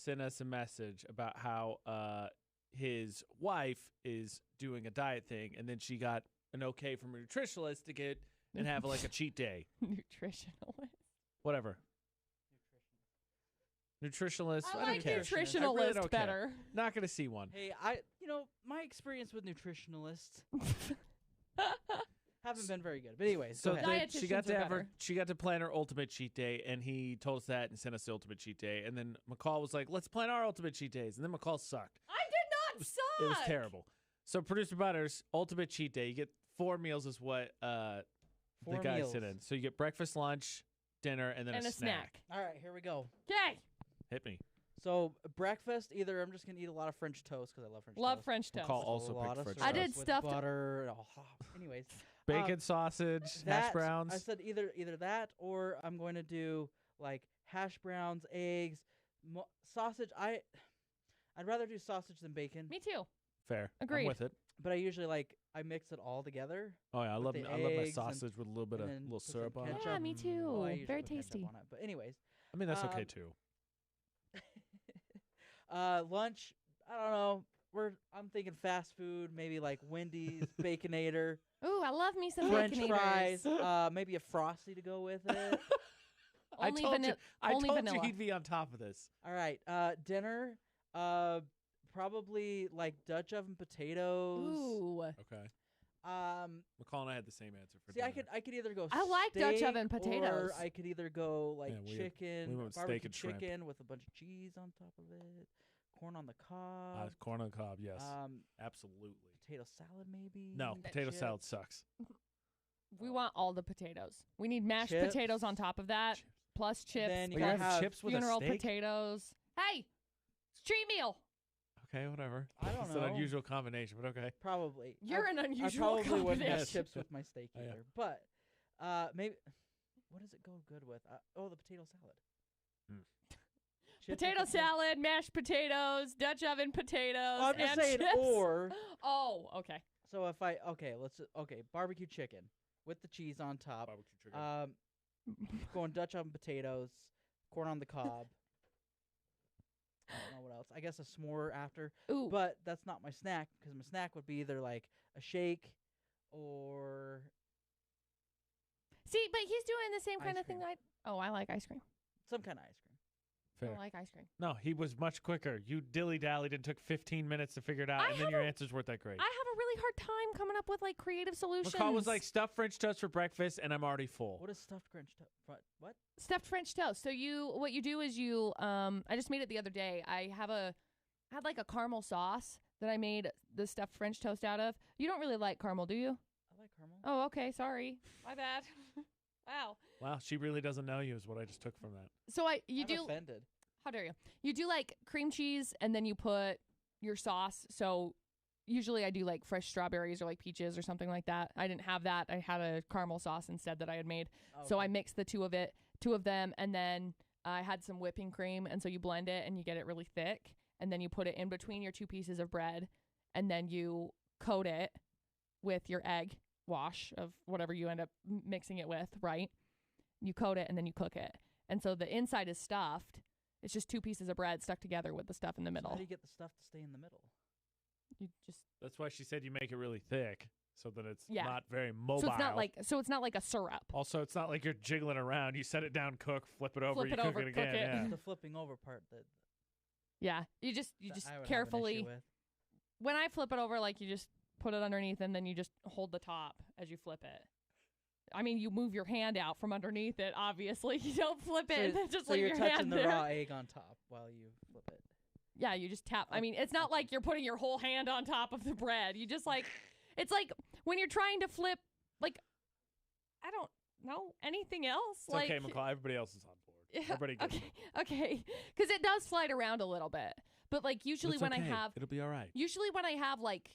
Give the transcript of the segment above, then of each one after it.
sent us a message about how his wife is doing a diet thing, and then she got an okay from a nutritionalist to get and have like a cheat day. Nutritionalist. Whatever. Nutritionalist. I don't like care. nutritionalist I really don't care. better. Not going to see one. Hey, my experience with nutritionalists haven't been very good. But anyways, So go ahead. she got Dietitians to are have better. she got to plan her ultimate cheat day, and he told us that and sent us the ultimate cheat day. And then McCall was like, "Let's plan our ultimate cheat days." And then McCall sucked. I did not suck. It was terrible. So producer Butters, ultimate cheat day. You get 4 meals is what the Four guy meals. said in. So you get breakfast, lunch, dinner, and then And a a snack. All right, here we go. Okay. Hit me. So breakfast, either I'm just gonna eat a lot of French toast because I love French Love toast. French toast. McCall With also a lot picked of French syrup I did toast. with stuffed- butter. Anyways, Bacon, sausage, hash that- browns. I said either that or I'm going to do like hash browns, eggs, sausage. I'd rather do sausage than bacon, Me too. Fair. Agreed. I'm with it. but I usually I mix it all together. Oh yeah, I With love the I love my eggs sausage with a little bit of and then little put some syrup on it. ketchup. Yeah, me too. Oh, I usually Very put ketchup tasty. on it. But anyways, I mean, that's okay too. lunch. I don't know. I'm thinking fast food, maybe like Wendy's, Baconator, Ooh, I love me some French Baconators. fries, maybe a Frosty to go with it. Only I told only you vanilla. he'd be on top of this. All right, dinner. Probably like Dutch oven potatoes. Ooh. Okay. McCall and I had the same answer for See, dinner. I could either go. I like Dutch steak, oven potatoes. Or I could either go like Yeah, we chicken, went with steak barbecue and shrimp. chicken with a bunch of cheese on top of it, corn on the cob, Corn on the cob, yes. um, Absolutely. potato salad maybe. No, potato chips. salad sucks. We want all the potatoes. We need mashed Chips. potatoes on top of that, plus chips, Then you But you're plus have having chips with a funeral steak? potatoes. Hey, it's cheat meal. Okay, whatever. I don't It's know. an unusual combination, but okay. Probably. You're an I unusual probably wouldn't have combination. chips with my steak Oh, yeah. either. But maybe. What does it go good with? The potato salad. Mm. Chips Potato with salad, mashed potatoes, Dutch oven potatoes, Oh, I'm just and saying, chips. or Oh, okay. so if barbecue chicken with the cheese on top. Barbecue chicken. Going Dutch oven potatoes, corn on the cob. I don't know what else. I guess a s'more after. Ooh, But that's not my snack because my snack would be either like a shake or see, but he's doing the same kind Ice of thing. cream. I like ice cream. some kind of ice cream. Fair. I like ice cream. No, he was much quicker. You dilly-dallied and took 15 minutes to figure it out, I and then have your a- answers weren't that great. I have a really hard time coming up with like creative solutions. McCall was like, stuffed French toast for breakfast, and I'm already full. What is stuffed French toast? What? stuffed French toast. So what you do is I just made it the other day. I had like a caramel sauce that I made the stuffed French toast out of. You don't really like caramel, do you? I like caramel. Oh, okay. Sorry. My bad. Wow. Wow, she really doesn't know you is what I just took from that. So I'm do offended. how dare you? You do like cream cheese and then you put your sauce. So usually I do like fresh strawberries or like peaches or something like that. I didn't have that. I had a caramel sauce instead that I had made. So I mixed the two of them, and then I had some whipping cream, and so you blend it and you get it really thick, and then you put it in between your two pieces of bread, and then you coat it with your egg wash of whatever you end up mixing it with, right? You coat it and then you cook it. And so the inside is stuffed. It's just two pieces of bread stuck together with the stuff in the So middle. how do you get the stuff to stay in the middle? You just That's why she said you make it really thick so that it's Yeah. not very mobile. so it's not like a syrup. Also, it's not like you're jiggling around. You set it down, cook, flip it over, Flip you it cook over, it again. cook it. Yeah. The flipping over part that Yeah. You just I would have an issue carefully with. when I flip it over, like you just put it underneath and then you just hold the top as you flip it. I mean, you move your hand out from underneath it, obviously. You don't flip it and then just so leave you're your touching hand the there. raw egg on top while you flip it. Yeah, you just tap. I mean, it's not like you're putting your whole hand on top of the bread. You just like, it's like when you're trying to flip, like, I don't know anything else. It's like, okay, McCall. Everybody else is on board. Everybody gets it. Okay. Because it does slide around a little bit. But like usually It's when okay. I have, It'll be all right. usually when I have like,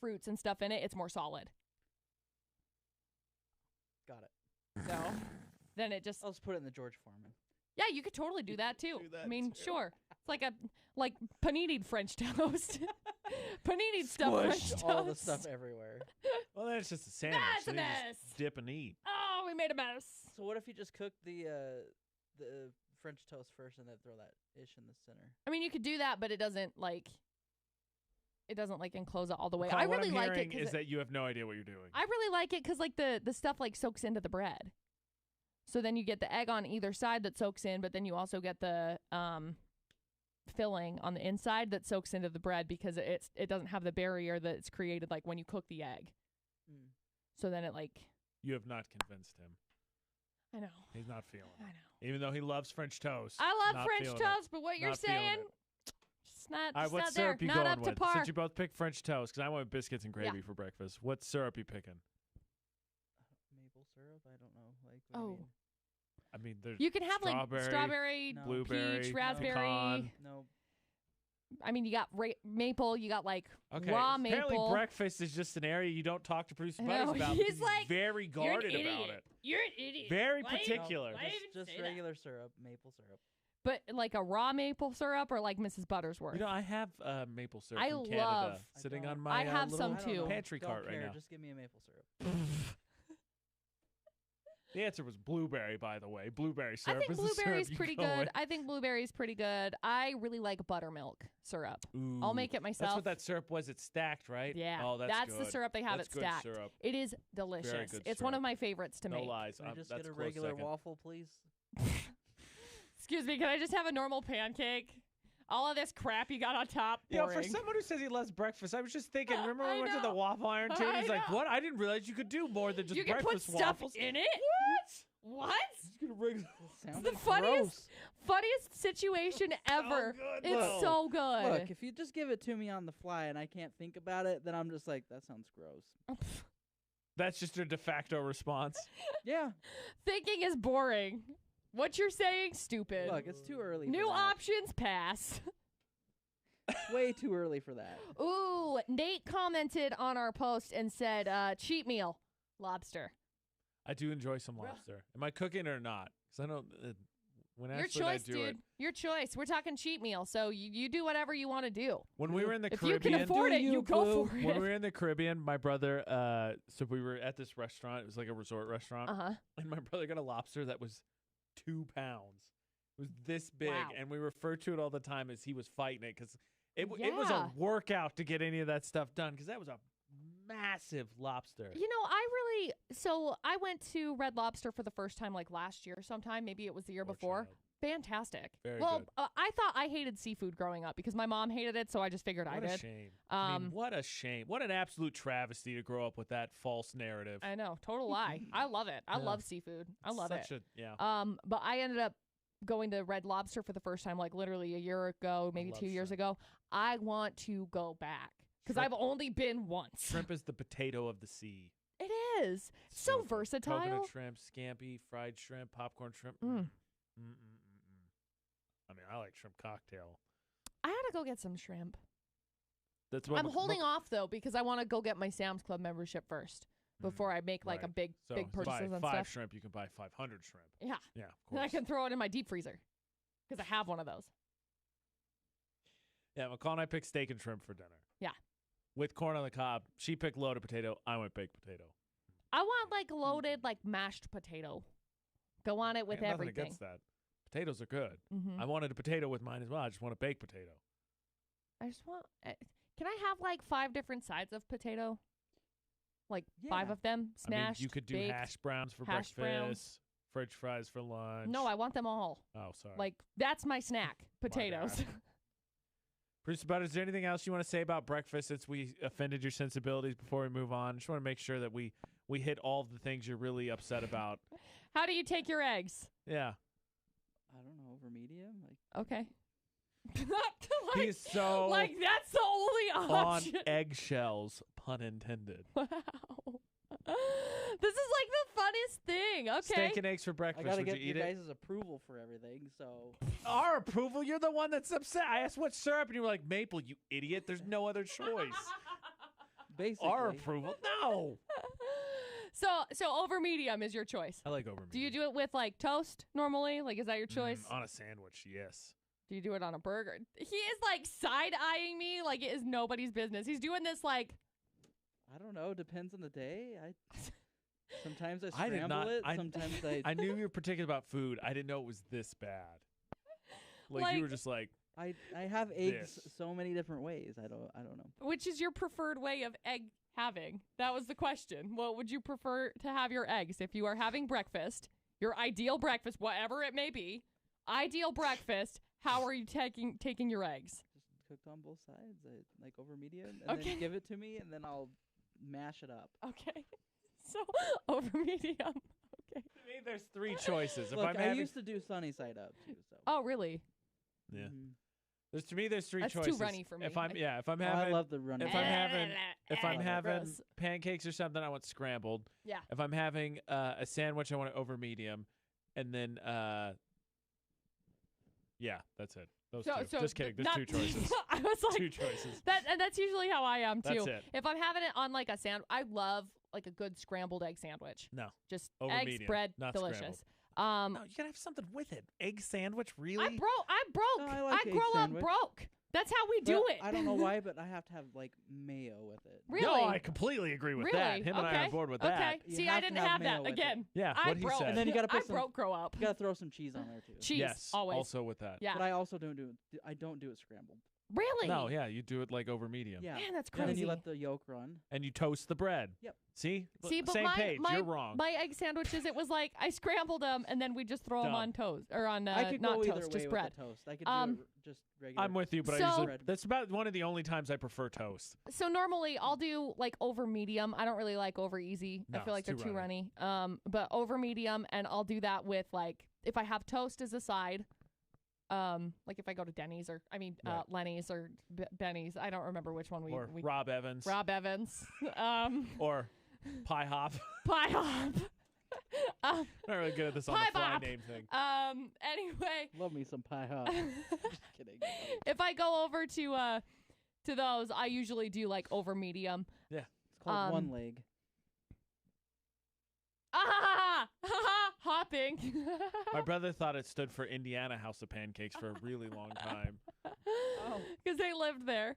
fruits and stuff in it, it's more solid. Got it. So then it just, I'll just put it in the George Foreman. yeah, you could totally do that too. do that I mean, too. sure. It's like panini French toast. Panini stuffed French toast. All the stuff everywhere. Well, that's just a sandwich. That's so a you just mess. dip and eat. Oh, we made a mess. So what if you just cook the French toast first and then throw that ish in the center. I mean, you could do that, but it doesn't like enclose it all the way. McCall, I what really I'm like it hearing because is that you have no idea what you're doing. I really like it because like the stuff like soaks into the bread. So then you get the egg on either side that soaks in, but then you also get the filling on the inside that soaks into the bread because it doesn't have the barrier that's created like when you cook the egg. Mm. So then it like. You have not convinced him. I know. He's not feeling it. I know. Even though he loves French toast. I love not French feeling toast, but what you're Not feeling saying, it. it's not, All right, it's what not there. syrup you Not going up to with? par. Since you both picked French toast, because I went with biscuits and gravy for breakfast. What syrup you picking? Maple syrup? I don't know. Like, Oh. I mean, there's You can have strawberry, like strawberry, No. blueberry, peach, raspberry. pecan. no. I mean, you got maple, you got like Okay, raw apparently maple. breakfast is just an area you don't talk to producer I buddies know, about. he's because like, very You're an guarded about idiot. it. You're an idiot. Very Why- particular. why even Just say that? regular syrup, maple syrup. But like a raw maple syrup or like Mrs. Buttersworth. You know, I have maple syrup I from Canada love- sitting I on don't. my I have little some I don't too. know. pantry Don't cart care. right now. Just give me a maple syrup. The answer was blueberry, by the way. Blueberry I syrup think is the syrup blueberry's you pretty go good. with. I think blueberry's pretty good. I really like buttermilk syrup. I'll Ooh, make it myself. That's what that syrup was. It's stacked, right? Yeah, Oh, that's the good. syrup they have That's it good stacked. syrup. It is delicious. good It's one of syrup. my favorites to No make. lies. Can I just that's get a close regular second. waffle, please? Excuse me, can I just have a normal pancake? All of this crap you got on top. You know, for Boring. someone who says he loves breakfast, I was just thinking. Remember when I we went to the know. Waffle Iron too? And I he's like, know. "What? I didn't realize you could do more than just you can put breakfast stuff waffles." in it. What? Just get a regular. Sounds the funniest- gross. Funniest situation ever. good, It's though. so good. Look, if you just give it to me on the fly and I can't think about it, then I'm just like, that sounds gross. That's just a de facto response. Yeah. Thinking is boring. What you're saying, stupid. Look, it's too early. New for that. options, pass. Way too early for that. Ooh, Nate commented on our post and said, cheat meal, lobster. I do enjoy some lobster. Am I cooking or not? Because I don't. When Your Ashley and I choice, do dude. it. Your choice. We're talking cheat meal, so you do whatever you want to do. When we were in the If you can Caribbean, afford it, you, you go boo. for when we it. were in the Caribbean, my brother. So we were at this restaurant. It was like a resort restaurant, Uh-huh. and my brother got a lobster that was 2 pounds. It was this big, Wow. and we refer to it all the time as he was fighting it because it was Yeah. a workout to get any of that stuff done because that was a massive lobster. You know, I went to Red Lobster for the first time like last year sometime. Maybe it was the year Poor before. child. Fantastic. Very well, good. I thought I hated seafood growing up because my mom hated it, so I just figured I What a did. shame. I mean, Um, what a shame. What an absolute travesty to grow up with that false narrative. I know, total lie. I love it. I Yeah. love seafood. I love it. Such a yeah. But I ended up going to Red Lobster for the first time, like literally a year ago, maybe love 2 years shrimp. ago. I want to go back because Shrimp- I've only been once. Shrimp is the potato of the sea. It is so good. versatile. Coconut shrimp, scampi, fried shrimp, popcorn shrimp. Mm. I mean, I like shrimp cocktail. I had to go get some shrimp. That's what I'm holding off though because I want to go get my Sam's Club membership first before I make like a right. big So big to buy purchases and 5 stuff. shrimp, you can buy 500 shrimp. Yeah, Yeah, of and I course. can throw it in my deep freezer because I have one of those. Yeah, McCall and I picked steak and shrimp for dinner. Yeah. With corn on the cob. She picked loaded potato. I went baked potato. I want like loaded like mashed potato. Go on it with I got nothing everything. against that. Potatoes are good. Mm-hmm. I wanted a potato with mine as well. I just want a baked potato. I just want. Can I have like 5 different sides of potato? Like 5 Yeah. of them I mean, smashed. you could do baked. hash browns for hash breakfast, browns. French fries for lunch. No, I want them all. Oh, sorry. Like that's my snack. Potatoes. bad. Producer Bud, is there anything else you want to say about breakfast since we offended your sensibilities before we move on? Just want to make sure that we hit all of the things you're really upset about. How do you take your eggs? Yeah. I don't know, over medium? Like, Okay. Not like, He's so like that's the only on option. eggshells, pun intended. Wow. This is like the funniest thing. Okay. Steak and eggs for I breakfast. gotta Would get you you eat it? guys' approval for everything, so. Our approval? You're the one that's upset. I asked what syrup, and you were like, maple, you idiot. There's no other choice. Basically. Our approval? No. So over medium is your choice. I like over Do you do it with like toast normally? Like is that your choice? On a sandwich, yes. Do you do it on a burger? He is like side eyeing me like it is nobody's business. He's doing this like I don't know. Depends on the day. Sometimes I I did scramble not- it. I- Sometimes I knew you were particular about food. I didn't know it was this bad. Like you were just like, I have eggs This. so many different ways. I don't know. Which is your preferred way of egg having? That was the question. What would you prefer to have your eggs if you are having breakfast? Your ideal breakfast, whatever it may be, ideal breakfast. How are you taking your eggs? Just cooked on both sides, like over medium, and then give it to me, and then I'll mash it up. Okay, so over medium. Okay. to me, there's three choices. Look, I used to do sunny side up too. So. Oh, really? Yeah. Mhm. There's three That's choices. too runny for me. If I'm Oh, having, I love the runny. if I'm having, Gross. pancakes or something, I want scrambled. Yeah. If I'm having a sandwich, I want it over medium, and then yeah, that's it. Those two. So Just kidding. There's two choices. I was like, Two choices. and that's usually how I am too. That's it. If I'm having it on like a I love like a good scrambled egg sandwich. No. Just Over eggs, medium, bread, not delicious. scrambled. No, you gotta have something with it. Egg sandwich, really? I broke. No, I like egg grew up sandwich. broke. That's how we do But it. I don't know why, but I have to have like mayo with it. Really? No, I completely agree with that. Really? Him and I are on board with Okay. that. You See, have I to didn't have have mayo that with it. again. Yeah, I what he broke. said. And then you gotta I put some. broke grow up. You gotta throw some cheese on there too. Cheese Yes, always. also with that. Yeah. But I also don't do it. I don't do it scrambled. Really? No, yeah, you do it like over medium. Yeah. Man, that's And then crazy. you let the yolk run. And you toast the bread. Yep. See? See, but Same my page. You're wrong. my egg sandwiches, it was like I scrambled them and then we just throw them Dumb. on toast or on I could not go either toast, way just with bread. the toast. I could Um, do it just regular. I'm with you, but So- that's about one of the only times I prefer toast. So normally I'll do like over medium. I don't really like over easy. I No, feel like it's they're too too runny. But over medium, and I'll do that with like if I have toast as a side. Like if I go to Denny's or Right. Lenny's or Benny's. I don't remember which one Or we Rob Evans. Rob Evans. Or Pie Hop. Pie Hop. Not really good at this on Pie the fly Bop. name thing. Anyway, Love me some pie hop. Just kidding. if I go over to those, I usually do like over medium. It's called one Um, leg. Hopping. My brother thought it stood for Indiana House of Pancakes for a really long time. Because they lived there.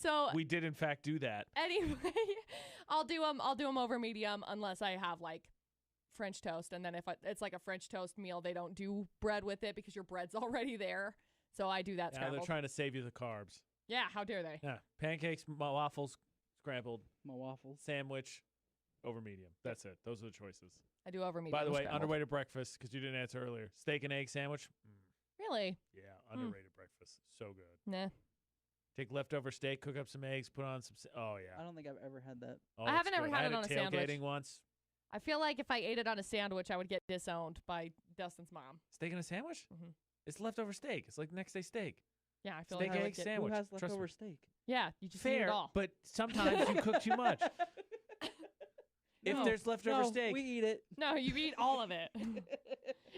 So We did, in fact, do that. anyway, I'll do them over medium unless I have like French toast, and then if it's like a French toast meal, they don't do bread with it because your bread's already there. So I do that Yeah, they're scrambled. trying to save you the carbs. Yeah, how dare they? Yeah, pancakes, waffles, scrambled, My waffles. sandwich, over medium. That's it. Those are the choices. I do over medium. By the way, scrambled. underrated breakfast, because you didn't answer earlier. Steak and egg sandwich. Really? Yeah, underrated breakfast. So good. Nah. Take leftover steak, cook up some eggs, put on some. Oh yeah. I don't think I've ever had that. Oh, I it's haven't ever good. had I it on a tailgating sandwich. once. I feel like if I ate it on a sandwich, I would get disowned by Dustin's mom. Steak and a sandwich? Mhm. It's leftover steak. It's like next day steak. Yeah, I feel Steak like I would egg get, sandwich. Who has Trust leftover me. steak? Yeah, you just eat Fair, it all. but sometimes you cook too much. If No, there's leftover no, steak, we eat it. No, you eat all of it.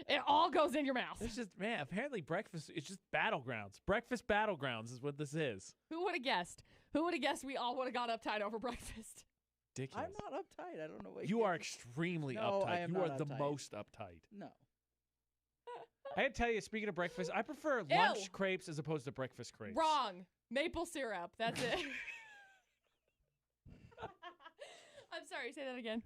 It all goes in your mouth. it's just apparently breakfast. It's just battlegrounds. Breakfast battlegrounds is what this is. Who would have guessed? Who would have guessed we all would have got uptight over breakfast? Ridiculous. I'm not uptight. I don't know what You are get. extremely No, uptight. I am You are not the uptight. most uptight. No. I had to tell you, speaking of breakfast, I prefer Ew. lunch crepes as opposed to breakfast crepes. Wrong. Maple syrup. That's it. I'm sorry. Say that again.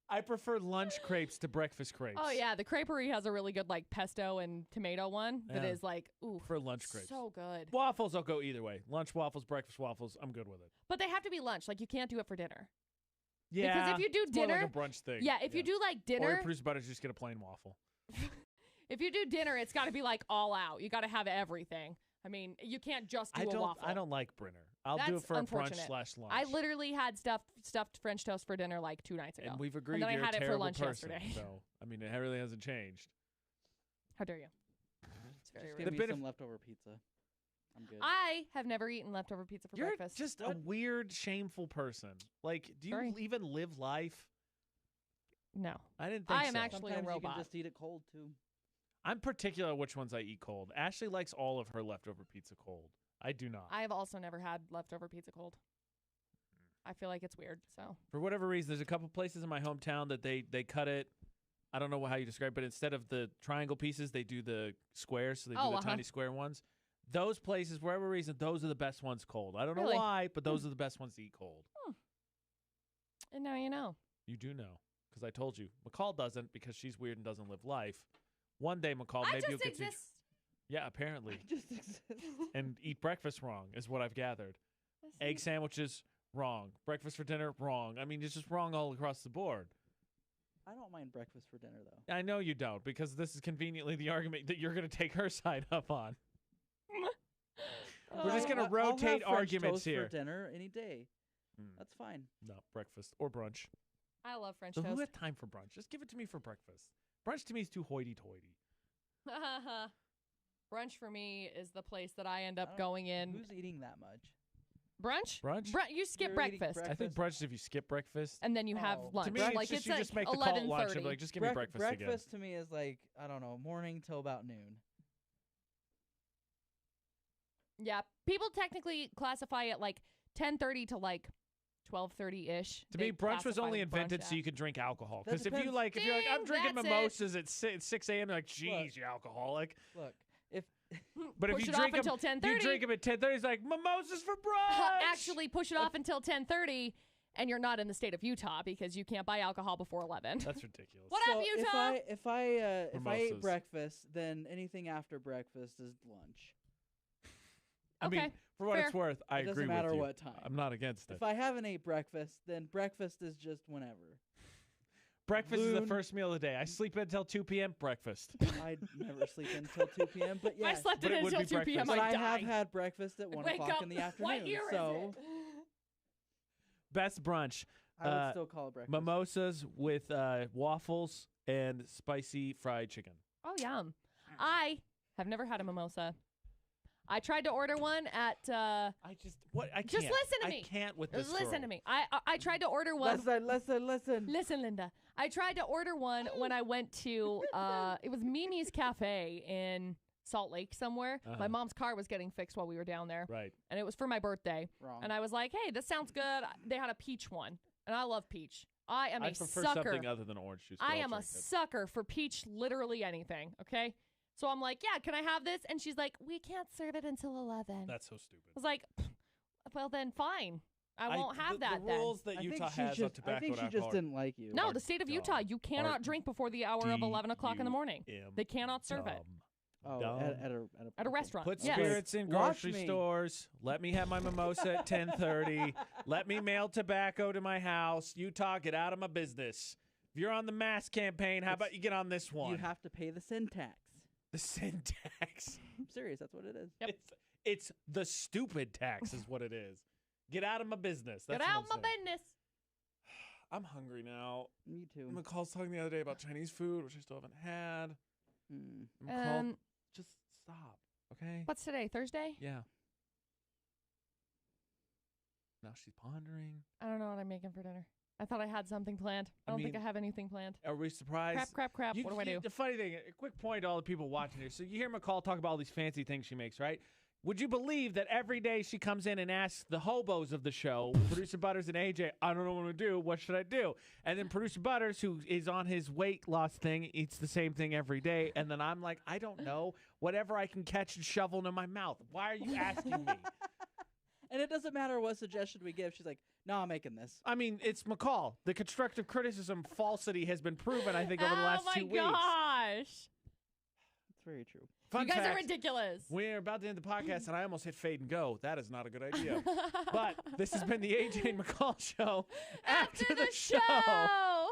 I prefer lunch crepes to breakfast crepes. Oh yeah, the creperie has a really good like pesto and tomato one that Yeah. is like ooh For lunch crepes. so good. Waffles, I'll go either way. Lunch waffles, breakfast waffles, I'm good with it. But they have to be lunch. Like you can't do it for dinner. Yeah. Because if you do it's more dinner, like a brunch thing. yeah, if you do like Or dinner, your producer butter, just get a plain waffle. if you do dinner, it's got to be like all out. You got to have everything. I mean, you can't just do a waffle. I don't like Brinner. I'll do it That's for a brunch unfortunate. / lunch. I literally had stuffed French toast for dinner like 2 nights ago. And we've agreed then I you're had a it for terrible lunch person. yesterday. So, I mean, it really hasn't changed. How dare you? It's very Just rude. give me bit some of- leftover pizza. I'm good. I have never eaten leftover pizza for You're breakfast. just a weird, shameful person. Like, do you Sorry. even live life? no. I didn't think I am so. actually a Sometimes you robot. can just eat it cold too. I'm particular which ones I eat cold. Ashley likes all of her leftover pizza cold. I do not. I have also never had leftover pizza cold. I feel like it's weird. So For whatever reason, there's a couple places in my hometown that they cut it. I don't know how you describe it, but instead of the triangle pieces, they do the squares. So they do Oh, the uh-huh. tiny square ones. Those places, for whatever reason, those are the best ones cold. I don't know Really? why, but those are the best ones to eat cold. and now you know. You do know, because I told you. McCall doesn't because she's weird and doesn't live life. One day, McCall, I maybe you'll just get to. exist. Yeah, apparently. Just exist. And eat breakfast wrong is what I've gathered. Egg sandwiches, wrong. Breakfast for dinner, wrong. I mean, it's just wrong all across the board. I don't mind breakfast for dinner though. I know you don't, because this is conveniently the argument that you're going to take her side up on. We're just going to I'll rotate have French arguments toast here. for dinner any day. Mm. That's fine. No, breakfast or brunch. I love French So who toast. has time for brunch? Just give it to me for breakfast. Brunch to me is too hoity-toity. Brunch for me is the place that I end up I don't- going in. Who's eating that much? Brunch? Brunch? You skip You're eating breakfast. I think brunch is if you skip breakfast. And then you have Oh. lunch. To me, Brunch- like it's just it's you like just make the call at lunch and 11:30. be like, just give me breakfast again. Breakfast to me is like, I don't know, morning till about noon. Yeah, people technically classify it like 10:30 to like 12:30 ish. To me, brunch was only invented so you could drink alcohol. That Because if you're depends. like, I'm Ding, drinking that's it. mimosas at 6 a.m., you're like, geez, you're alcoholic. Look, if But Push if you it drink off them, until you 10:30. drink them at 10:30, it's like mimosas for brunch. Actually, push it off until 10:30, and you're not in the state of Utah because you can't buy alcohol before 11. That's ridiculous. What so up, Utah? if I Mimosas. ate breakfast, then anything after breakfast is lunch. I mean, Okay, for what fair. it's worth, I It agree doesn't matter with you. what time. I'm not against it. If I haven't ate breakfast, then breakfast is just whenever. Breakfast is the Noon. first meal of the day. I sleep until 2 p.m. Breakfast. I never sleep until 2 p.m. But If I yes, slept But in it would until be 2 p.m., but I'd I die. have had breakfast at 1 Wake o'clock up. in the afternoon. What year so is it? Best brunch. I would Uh, still call it breakfast. Mimosas with waffles and spicy fried chicken. Oh, yum. I have never had a mimosa. I tried to order one at. I can't. Just listen to me. I can't with this Listen girl. to me. I tried to order one. Listen. Listen, Linda. I tried to order one when I went to. It was Mimi's Cafe in Salt Lake somewhere. Uh-huh. My mom's car was getting fixed while we were down there, Right. and it was for my birthday. Wrong. And I was like, "Hey, this sounds good." They had a peach one, and I love peach. I am I a prefer sucker. something other than orange juice. but I I'll am a drink it. sucker for peach, literally anything. Okay, so I'm like, "Yeah, can I have this?" And she's like, "We can't serve it until 11." That's so stupid. I was like, "Well, then fine. I won't have that the then." rules that I think Utah she has on just, tobacco I think she and just alcohol didn't like you. No, are the state of Utah, dumb. you cannot drink before the hour of 11 o'clock in the morning. They cannot serve it. Oh, Dumb. At a restaurant. Put Yes. spirits in Watch grocery me. stores. Let me have my mimosa at 10:30. Let me mail tobacco to my house. Utah, get out of my business. If you're on the mask campaign, how about you get on this one? You have to pay the sin tax. the sin tax. I'm serious. That's what it is. Yep. It's the stupid tax is what it is. Get out of my business. That's Get what out I'm my saying. business. I'm hungry now. Me too. McCall's talking the other day about Chinese food, which I still haven't had. Mm. McCall, just stop, okay? What's today? Thursday? Yeah. Now she's pondering. I don't know what I'm making for dinner. I thought I had something planned. I don't think mean, I have anything planned. Are we surprised? Crap. What do I do? The funny thing, a quick point to all the people watching here. So you hear McCall talk about all these fancy things she makes, right? Would you believe that every day she comes in and asks the hobos of the show, Producer Butters and AJ, I don't know what to do. What should I do? And then Producer Butters, who is on his weight loss thing, eats the same thing every day. And then I'm like, I don't know. Whatever I can catch and shovel into my mouth. Why are you asking me? And it doesn't matter what suggestion we give. She's like, no, I'm making this. I mean, it's McCall. The constructive criticism falsity has been proven, I think, over the last 2 weeks. Oh, my gosh. It's very true. Fun You guys are fact, ridiculous. we're about to end the podcast, and I almost hit fade and go. That is not a good idea. But this has been the AJ and McCall show After the show.